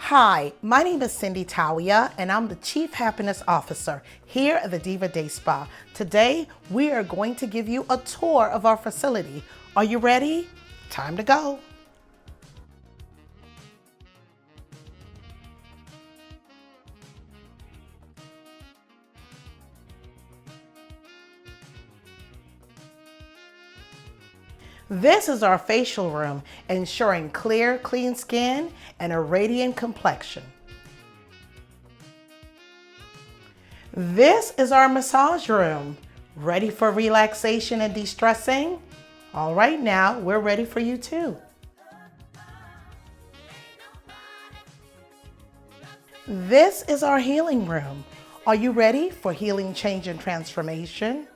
Hi, my name is Cindy Tawia, and I'm the Chief Happiness Officer here at the Diva Day Spa. Today, we are going to give you a tour of our facility. Are you ready? Time to go. This is our facial room, ensuring clear, clean skin and a radiant complexion. This is our massage room. Ready for relaxation and de-stressing? All right, now we're ready for you too. This is our healing room. Are you ready for healing, change, and transformation?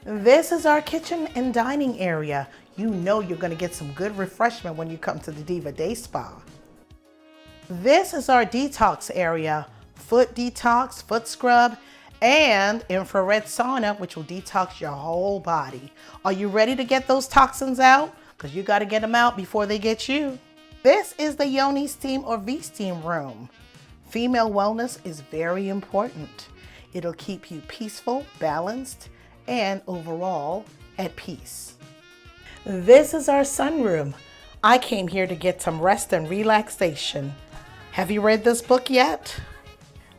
This is our kitchen and dining area. You know you're going to get some good refreshment when you come to the Diva Day Spa. This is our detox area. Foot detox, foot scrub, and infrared sauna, which will detox your whole body. Are you ready to get those toxins out? Because you got to get them out before they get you. This is the Yoni Steam or V-Steam room. Female wellness is very important. It'll keep you peaceful, balanced, and overall at peace. This is our sunroom. I came here to get some rest and relaxation. Have you read this book yet?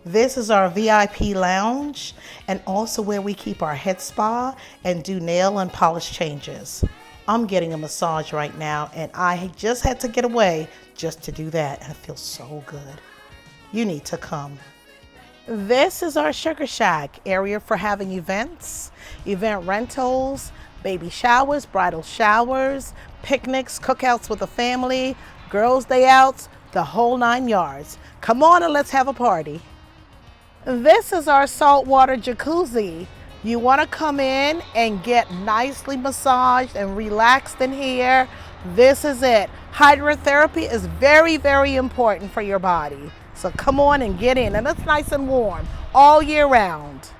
This is our VIP lounge and also where we keep our head spa and do nail and polish changes. I'm getting a massage right now and I just had to get away just to do that, and it feels so good. You need to come. This is our Sugar Shack area for having events, event rentals, baby showers, bridal showers, picnics, cookouts with the family, girls' day outs, the whole 9 yards. Come on and let's have a party. This is our saltwater jacuzzi. You want to come in and get nicely massaged and relaxed in here. This is it. Hydrotherapy is very, very important for your body. So come on and get in, and it's nice and warm all year round.